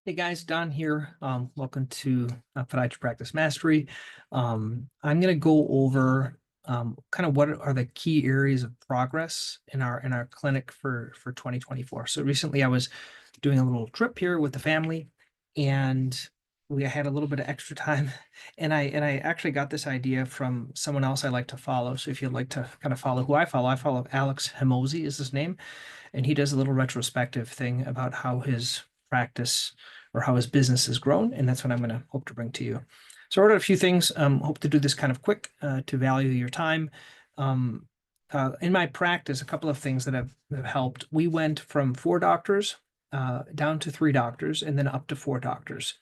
Hey guys, Don here. Welcome to Podiatry Practice Mastery. I'm going to go over kind of what are the key areas of progress in our clinic for 2024. So recently I was doing a little trip here with the family, and we had a little bit of extra time, and I actually got this idea from someone else I like to follow. So if you'd like to kind of follow who I follow Alex Hemosi is his name, and he does a little retrospective thing about how his practice or how his business has grown, and that's what I'm going to hope to bring to you. So I wrote a few things. Hope to do this kind of quick to value your time. In my practice, a couple of things that have helped. We went from 4 doctors down to 3 doctors, and then up to 4 doctors.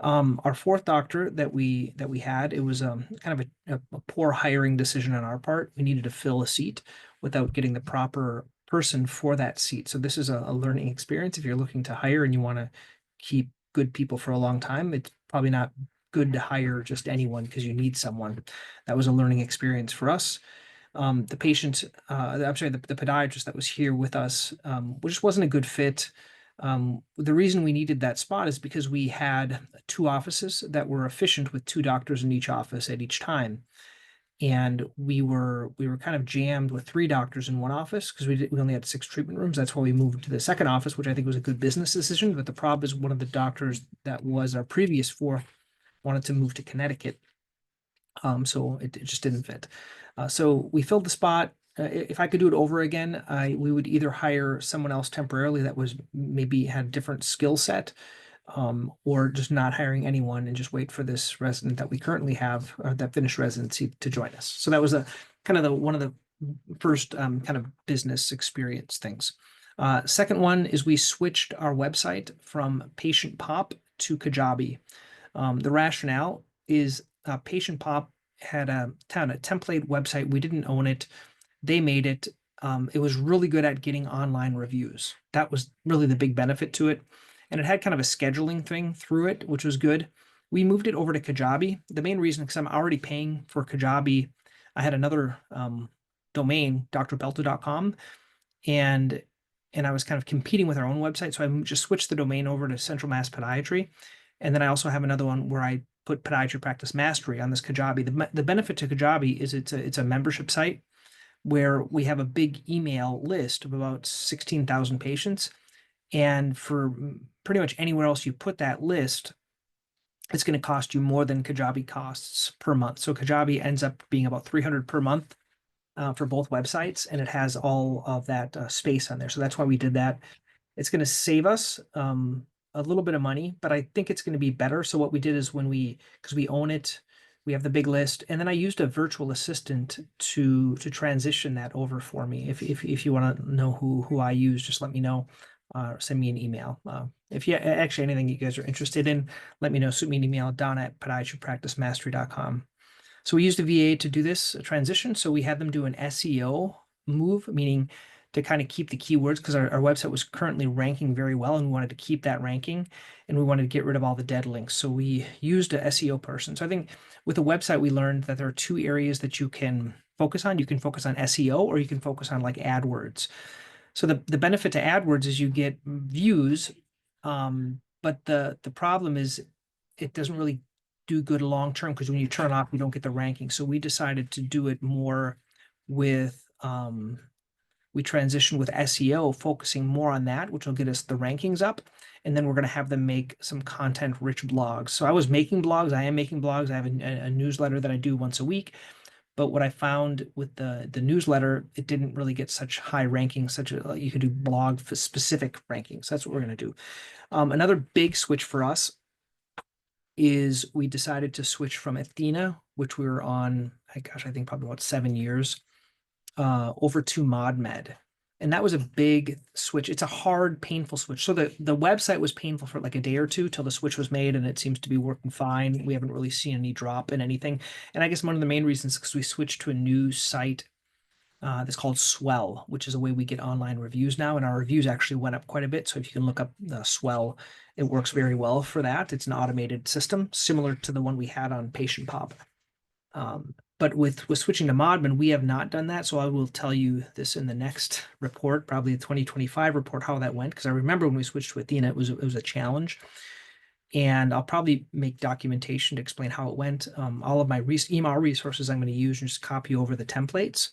Our fourth doctor that we had, it was kind of a poor hiring decision on our part. We needed to fill a seat without getting the proper person for that seat. So this is a learning experience. If you're looking to hire and you want to keep good people for a long time, it's probably not good to hire just anyone because you need someone. That was a learning experience for us. The patient, I'm sorry, the podiatrist that was here with us, just wasn't a good fit. The reason we needed that spot is because we had 2 offices that were efficient with 2 doctors in each office at each time. And we were kind of jammed with 3 doctors in one office because we only had 6 treatment rooms. That's why we moved to the second office, which I think was a good business decision. But the problem is one of the doctors that was our previous 4th wanted to move to Connecticut. So it just didn't fit. So we filled the spot. If I could do it over again, we would either hire someone else temporarily that was maybe had a different skill set, or just not hiring anyone and just wait for this resident that we currently have, that finished residency, to join us. So that was a kind of one of the first kind of business experience things. Second one is we switched our website from Patient Pop to Kajabi. The rationale is Patient Pop had a template website. We didn't own it. They made it. It was really good at getting online reviews. That was really the big benefit to it. And it had kind of a scheduling thing through it, which was good. We moved it over to Kajabi. The main reason, because I'm already paying for Kajabi, I had another domain, drpelto.com, and I was kind of competing with our own website. So I just switched the domain over to Central Mass Podiatry. And then I also have another one where I put Podiatry Practice Mastery on this Kajabi. The benefit to Kajabi is it's a membership site where we have a big email list of about 16,000 patients. And for pretty much anywhere else you put that list, it's going to cost you more than Kajabi costs per month. So Kajabi ends up being about 300 per month for both websites, and it has all of that space on there. So that's why we did that. It's going to save us a little bit of money, but I think it's going to be better. So what we did is because we own it, we have the big list, and then I used a virtual assistant to transition that over for me. If you want to know who I use, just let me know. Send me an email. If you actually anything you guys are interested in, let me know. Shoot me an email down at podiatrypracticemastery.com. So we used a VA to do this transition. So we had them do an SEO move, meaning to kind of keep the keywords, because our website was currently ranking very well and we wanted to keep that ranking, and we wanted to get rid of all the dead links. So we used a SEO person. So I think with the website, we learned that there are 2 areas that you can focus on. You can focus on SEO, or you can focus on like AdWords. So the benefit to AdWords is you get views, but the problem is it doesn't really do good long term, because when you turn off, you don't get the ranking. So we decided to do it more with we transitioned with SEO, focusing more on that, which will get us the rankings up. And then we're going to have them make some content rich blogs. So I was making blogs. I am making blogs. I have a newsletter that I do once a week. But what I found with the newsletter, it didn't really get such high rankings, you could do blog for specific rankings. That's what we're going to do. Another big switch for us is we decided to switch from Athena, which we were on, I think probably about 7 years, over to ModMed. And that was a big switch. It's a hard, painful switch. So the website was painful for like a day or two till the switch was made, and it seems to be working fine. We haven't really seen any drop in anything. And I guess one of the main reasons is because we switched to a new site that's called Swell, which is a way we get online reviews now. And our reviews actually went up quite a bit. So if you can look up Swell, it works very well for that. It's an automated system similar to the one we had on Patient Pop. But with switching to ModMed, we have not done that. So I will tell you this in the next report, probably the 2025 report, how that went. Because I remember when we switched to Athena, it was a challenge. And I'll probably make documentation to explain how it went. All of my EMR resources I'm going to use and just copy over the templates.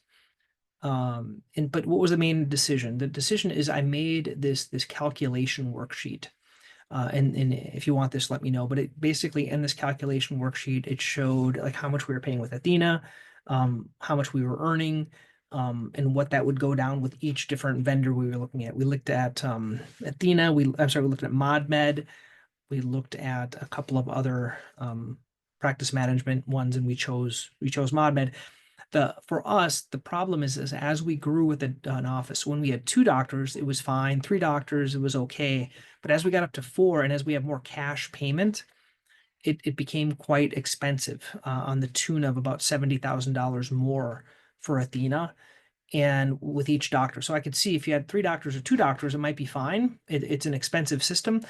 But what was the main decision? The decision is I made this calculation worksheet. And if you want this, let me know. But it basically, in this calculation worksheet, it showed like how much we were paying with Athena, how much we were earning, and what that would go down with each different vendor we were looking at. We looked at Athena. We looked at ModMed. We looked at a couple of other practice management ones, and we chose ModMed. For us, the problem is as we grew with an office, when we had 2 doctors, it was fine. 3 doctors, it was okay. But as we got up to 4, and as we have more cash payment, it became quite expensive, on the tune of about $70,000 more for Athena and with each doctor. So I could see if you had 3 doctors or 2 doctors, it might be fine. It's an expensive system.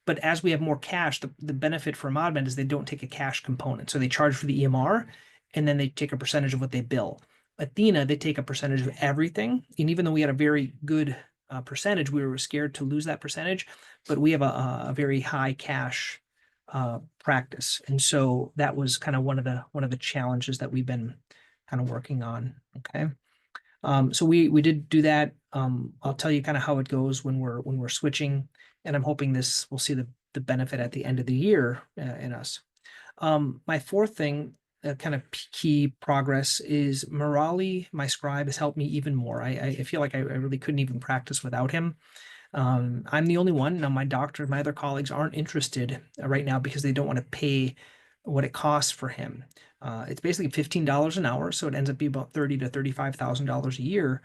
But as we have more cash, the benefit for ModMed is they don't take a cash component. So they charge for the EMR, and then they take a percentage of what they bill. Athena, they take a percentage of everything. And even though we had a very good percentage, we were scared to lose that percentage, but we have a very high cash practice. And so that was kind of one of the challenges that we've been kind of working on. Okay. So we did do that. I'll tell you kind of how it goes when we're switching, and I'm hoping this will see the benefit at the end of the year in us. My fourth thing, kind of key progress, is Murali, my scribe, has helped me even more. I feel like I really couldn't even practice without him. I'm the only one. Now, my other colleagues aren't interested right now because they don't want to pay what it costs for him. It's basically $15 an hour, so it ends up being about $30,000 to $35,000 a year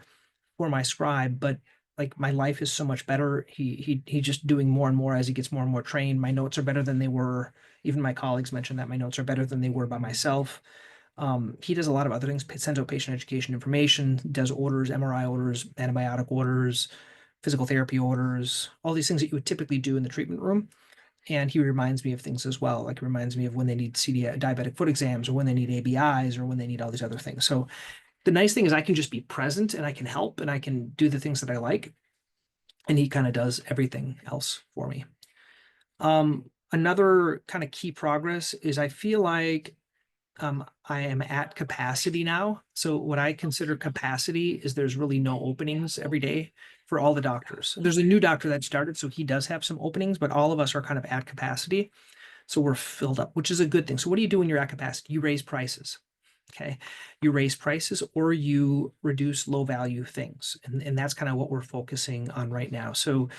for my scribe. But like, my life is so much better. He's just doing more and more as he gets more and more trained. My notes are better than they were. Even my colleagues mentioned that my notes are better than they were by myself. He does a lot of other things, sends out patient education information, does orders, MRI orders, antibiotic orders, physical therapy orders, all these things that you would typically do in the treatment room. And he reminds me of things as well. Like, he reminds me of when they need diabetic foot exams, or when they need ABIs, or when they need all these other things. So the nice thing is I can just be present, and I can help, and I can do the things that I like. And he kind of does everything else for me. Another kind of key progress is I feel like I am at capacity now. So what I consider capacity is there's really no openings every day for all the doctors. There's a new doctor that started, so he does have some openings, but all of us are kind of at capacity. So we're filled up, which is a good thing. So what do you do when you're at capacity? You raise prices. Okay. You raise prices, or you reduce low value things. And that's kind of what we're focusing on right now. So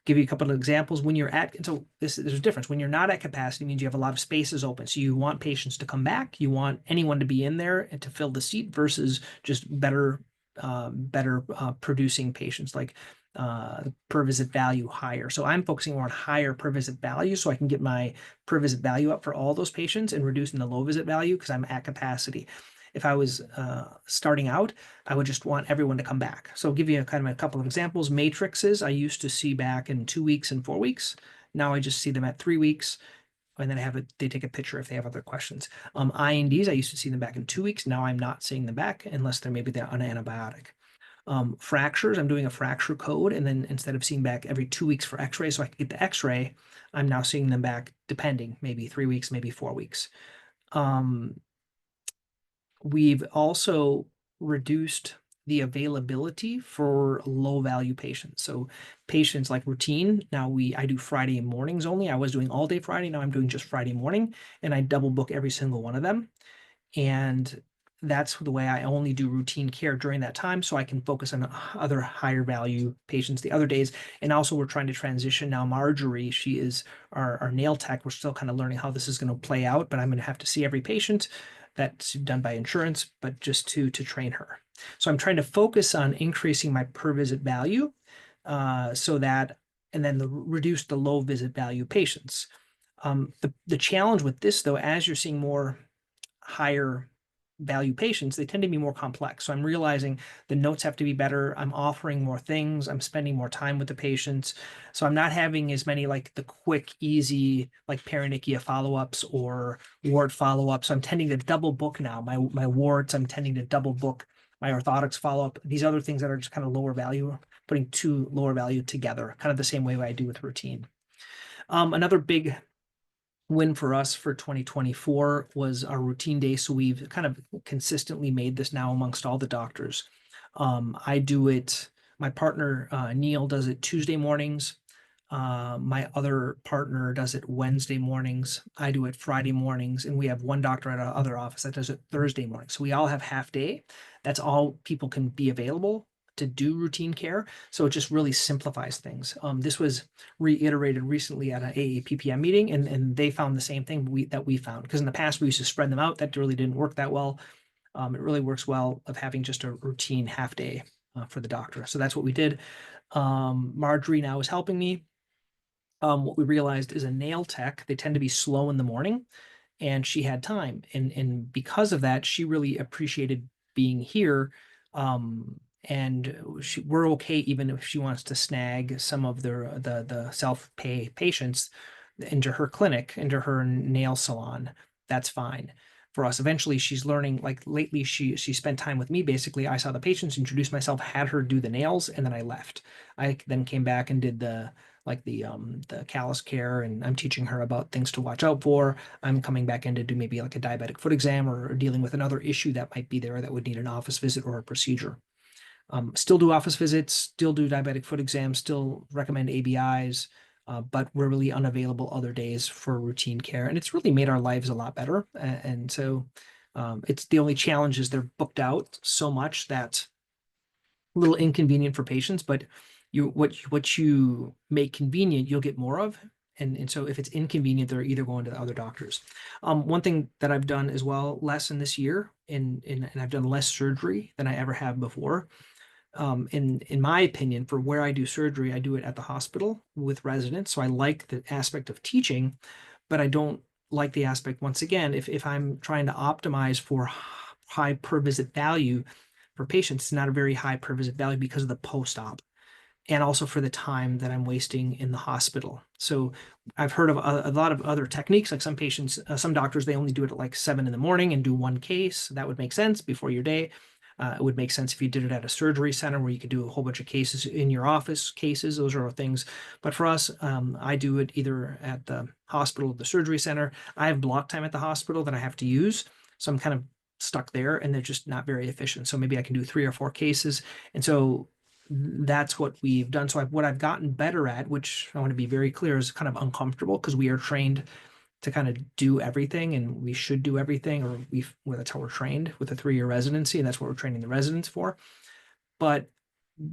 give you a couple of examples. When you're at, so there's a difference. When you're not at capacity, it means you have a lot of spaces open. So you want patients to come back. You want anyone to be in there and to fill the seat, versus just better producing patients, like per visit value higher. So I'm focusing more on higher per visit value, so I can get my per visit value up for all those patients and reducing the low visit value because I'm at capacity. If I was starting out, I would just want everyone to come back. So I'll give you a couple of examples. Matrices, I used to see back in 2 weeks and 4 weeks. Now I just see them at 3 weeks, and then they take a picture if they have other questions. INDs, I used to see them back in 2 weeks. Now I'm not seeing them back unless they're on an antibiotic. Fractures, I'm doing a fracture code, and then instead of seeing back every 2 weeks for x-ray so I can get the x-ray, I'm now seeing them back, depending, maybe 3 weeks, maybe 4 weeks. We've also reduced the availability for low value patients. So patients like routine, now I do Friday mornings only. I was doing all day Friday. Now I'm doing just Friday morning, and I double book every single one of them. And that's the way I only do routine care during that time, so I can focus on other higher value patients the other days. And also, we're trying to transition now. Marjorie, she is our nail tech. We're still kind of learning how this is going to play out, but I'm going to have to see every patient. That's done by insurance, but just to train her. So I'm trying to focus on increasing my per visit value, so that, and then reduce the low visit value patients. The challenge with this, though, as you're seeing more higher value patients, they tend to be more complex. So I'm realizing the notes have to be better. I'm offering more things. I'm spending more time with the patients. So I'm not having as many like the quick, easy, like paronychia follow-ups or wart follow-ups. So I'm tending to double book now. My warts, I'm tending to double book my orthotics follow-up. These other things that are just kind of lower value, putting 2 lower value together, kind of the same way I do with routine. Another big win for us for 2024 was our routine day. So we've kind of consistently made this now amongst all the doctors. I do it, my partner, Neil, does it Tuesday mornings. My other partner does it Wednesday mornings. I do it Friday mornings, and we have one doctor at our other office that does it Thursday morning. So we all have half day. That's all people can be available to do routine care. So it just really simplifies things. This was reiterated recently at an AAPPM meeting, and they found the same thing that we found. Because in the past we used to spread them out. That really didn't work that well. It really works well of having just a routine half day for the doctor. So that's what we did. Marjorie now is helping me. What we realized is a nail tech, they tend to be slow in the morning, and she had time. And because of that, she really appreciated being here. And we're okay even if she wants to snag some of the self-pay patients into her clinic, into her nail salon. That's fine for us. Eventually, she's learning. Like lately, she spent time with me. Basically, I saw the patients, introduced myself, had her do the nails, and then I left. I then came back and did the callus care, and I'm teaching her about things to watch out for. I'm coming back in to do maybe like a diabetic foot exam or dealing with another issue that might be there that would need an office visit or a procedure. Still do office visits, still do diabetic foot exams, still recommend ABIs, but we're really unavailable other days for routine care. And it's really made our lives a lot better. And so it's the only challenge is they're booked out so much that a little inconvenient for patients, but what you make convenient, you'll get more of. And so if it's inconvenient, they're either going to the other doctors. One thing that I've done as well, less in this year, and I've done less surgery than I ever have before. In my opinion, for where I do surgery, I do it at the hospital with residents. So I like the aspect of teaching, but I don't like the aspect, once again, if I'm trying to optimize for high per visit value for patients, it's not a very high per visit value because of the post-op and also for the time that I'm wasting in the hospital. So I've heard of a lot of other techniques, like some patients, some doctors, they only do it at like 7 in the morning and do one case. That would make sense before your day. It would make sense if you did it at a surgery center where you could do a whole bunch of cases in your office cases. Those are things. But for us, I do it either at the hospital or the surgery center. I have block time at the hospital that I have to use. So I'm kind of stuck there and they're just not very efficient. So maybe I can do 3 or 4 cases. And so that's what we've done. So what I've gotten better at, which I want to be very clear, is kind of uncomfortable because we are trained to kind of do everything and we should do everything, or well, that's how we're trained with a 3-year residency, and that's what we're training the residents for. But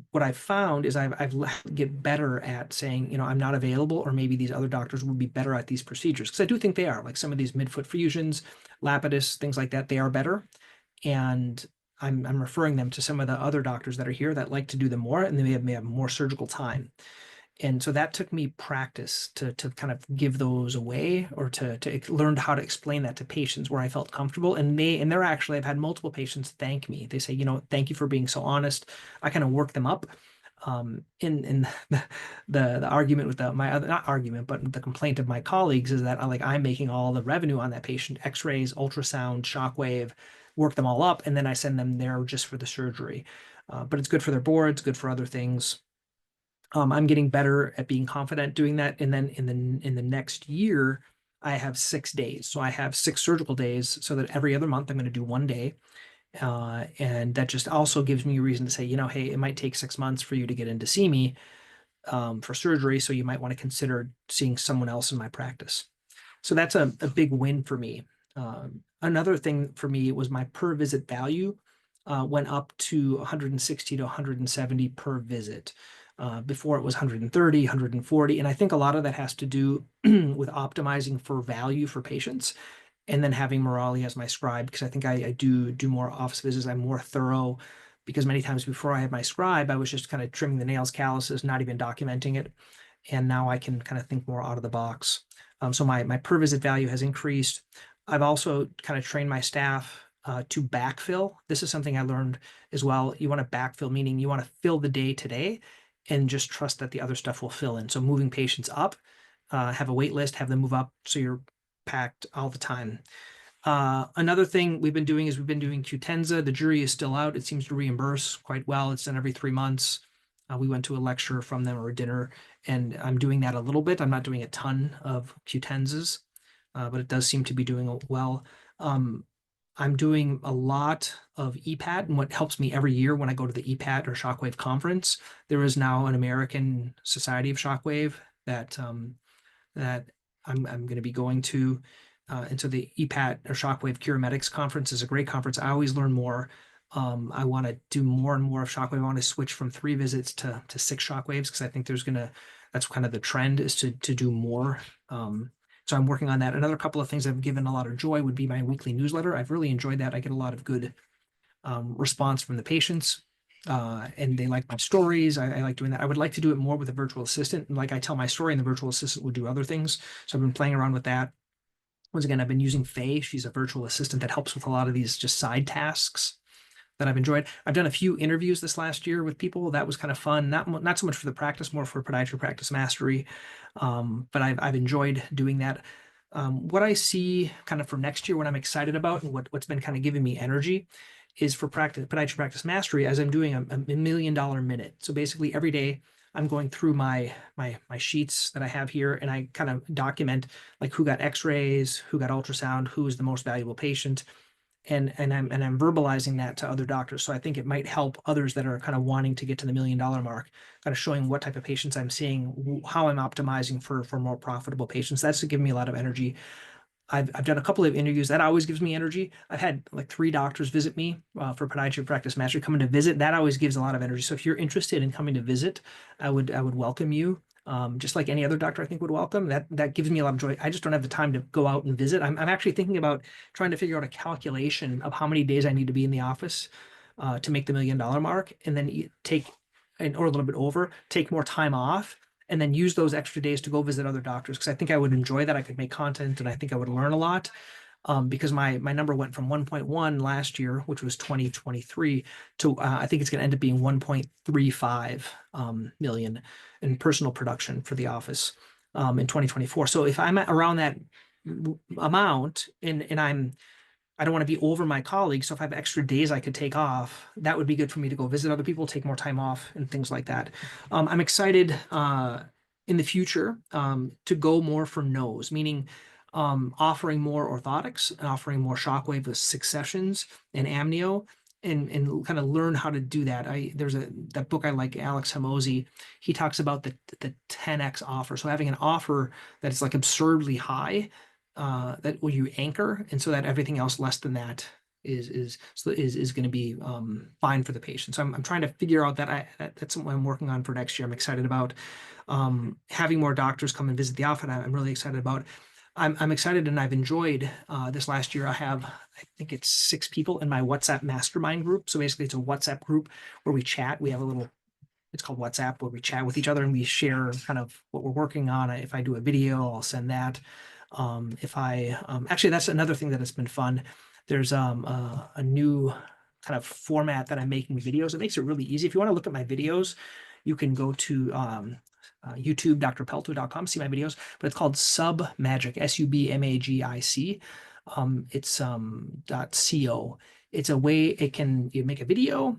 what I've found is I've get better at saying, I'm not available, or maybe these other doctors would be better at these procedures, because I do think they are, like some of these midfoot fusions, Lapidus, things like that, they are better. And I'm referring them to some of the other doctors that are here that like to do them more, and they may have more surgical time. And so that took me practice to kind of give those away, or to learn how to explain that to patients where I felt comfortable. And they're actually, I've had multiple patients thank me. They say, thank you for being so honest. I kind of work them up. In the argument with my other, not argument, but the complaint of my colleagues is that I'm making all the revenue on that patient, x-rays, ultrasound, shockwave, work them all up, and then I send them there just for the surgery. But it's good for their boards, good for other things. I'm getting better at being confident doing that. And then in the next year, I have 6 days. So I have 6 surgical days, so that every other month I'm going to do 1 day. And that just also gives me a reason to say, hey, it might take 6 months for you to get in to see me for surgery. So you might want to consider seeing someone else in my practice. So that's a big win for me. Another thing for me was my per visit value went up to 160 to 170 per visit. Before it was 130, 140. And I think a lot of that has to do with optimizing for value for patients, and then having Morali as my scribe, because I think I do more office visits. I'm more thorough, because many times before I had my scribe, I was just kind of trimming the nails, calluses, not even documenting it. And now I can kind of think more out of the box. So my per visit value has increased. I've also kind of trained my staff to backfill. This is something I learned as well. You want to backfill, meaning you want to fill the day today and just trust that the other stuff will fill in. So moving patients up, have a wait list, have them move up so you're packed all the time. Another thing we've been doing is we've been doing Qtenza. The jury is still out. It seems to reimburse quite well. It's done every 3 months. We went to a lecture from them or a dinner, and I'm doing that a little bit. I'm not doing a ton of Qtenzas. but it does seem to be doing well. I'm doing a lot of EPAT, and what helps me every year when I go to the EPAT or Shockwave conference, there is now an American Society of Shockwave that I'm going to be going to. And so the EPAT or Shockwave Cure Medics conference is a great conference. I always learn more. I want to do more and more of Shockwave. I want to switch from 3 visits to 6 Shockwaves because I think that's kind of the trend, is to do more. So I'm working on that. Another couple of things that have given a lot of joy would be my weekly newsletter. I've really enjoyed that. I get a lot of good response from the patients, and they like my stories. I like doing that. I would like to do it more with a virtual assistant. And like, I tell my story and the virtual assistant would do other things. So I've been playing around with that. Once again, I've been using Faye. She's a virtual assistant that helps with a lot of these just side tasks that I've enjoyed. I've done a few interviews this last year with people. That was kind of fun. Not so much for the practice, more for Podiatry Practice Mastery. But I've enjoyed doing that. What I see kind of for next year, what I'm excited about, and what's been kind of giving me energy, is for Podiatry Practice Mastery, as I'm doing a $1 million minute. So basically every day I'm going through my sheets that I have here, and I kind of document like who got x-rays, who got ultrasound, who is the most valuable patient. And I'm verbalizing that to other doctors. So I think it might help others that are kind of wanting to get to the $1 million mark, kind of showing what type of patients I'm seeing, how I'm optimizing for more profitable patients. That's giving me a lot of energy. I've done a couple of interviews. That always gives me energy. I've had like 3 doctors visit me for Podiatry Practice Mastery, coming to visit. That always gives a lot of energy. So if you're interested in coming to visit, I would welcome you. Just like any other doctor, I think would welcome. That gives me a lot of joy. I just don't have the time to go out and visit. I'm actually thinking about trying to figure out a calculation of how many days I need to be in the office to make the $1 million mark, and then or a little bit over, take more time off, and then use those extra days to go visit other doctors, because I think I would enjoy that. I could make content, and I think I would learn a lot. Because my number went from 1.1 last year, which was 2023, to I think it's going to end up being 1.35 million in personal production for the office in 2024. So if I'm around that amount, and I don't want to be over my colleagues, so if I have extra days I could take off, that would be good for me to go visit other people, take more time off, and things like that. I'm excited in the future to go more for no's, meaning offering more orthotics, and offering more shockwave with successions and amnio, and kind of learn how to do that. There's that book I like, Alex Hormozi. He talks about the 10x offer. So having an offer that is like absurdly high, that will you anchor, and so that everything else less than that is going to be fine for the patient. So I'm trying to figure out that's something I'm working on for next year. I'm excited about having more doctors come and visit the office. I'm really excited about. I'm excited, and I've enjoyed this last year. I think it's 6 people in my WhatsApp mastermind group. So basically it's a WhatsApp group where we chat. We have it's called WhatsApp, where we chat with each other and we share kind of what we're working on. If I do a video, I'll send that. Actually, that's another thing that has been fun. There's a new kind of format that I'm making videos. It makes it really easy. If you want to look at my videos, you can go to YouTube, drpelto.com, see my videos, but it's called Submagic, SUBMAGIC. It's .co. It's a way you make a video,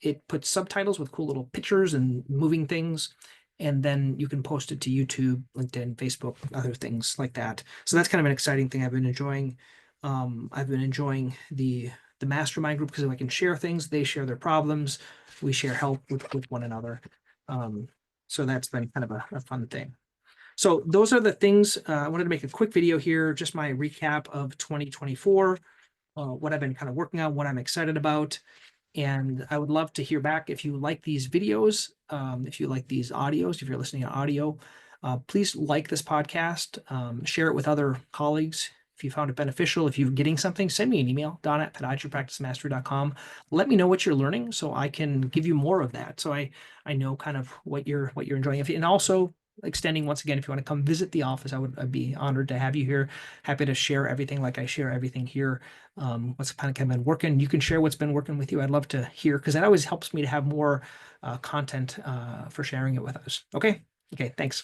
it puts subtitles with cool little pictures and moving things, and then you can post it to YouTube, LinkedIn, Facebook, other things like that. So that's kind of an exciting thing I've been enjoying. I've been enjoying the mastermind group because I can share things. They share their problems. We share help with one another. So that's been kind of a fun thing. So those are the things. I wanted to make a quick video here, just my recap of 2024, what I've been kind of working on, what I'm excited about. And I would love to hear back if you like these videos, if you like these audios, if you're listening to audio, please like this podcast, share it with other colleagues. If you found it beneficial, if you're getting something, send me an email, don@podiatrypracticemastery.com. Let me know what you're learning so I can give you more of that. So I know kind of what you're enjoying. And also extending, once again, if you want to come visit the office, I'd be honored to have you here. Happy to share everything like I share everything here. What's kind of been working. You can share what's been working with you. I'd love to hear, because that always helps me to have more content for sharing it with us. Okay. Thanks.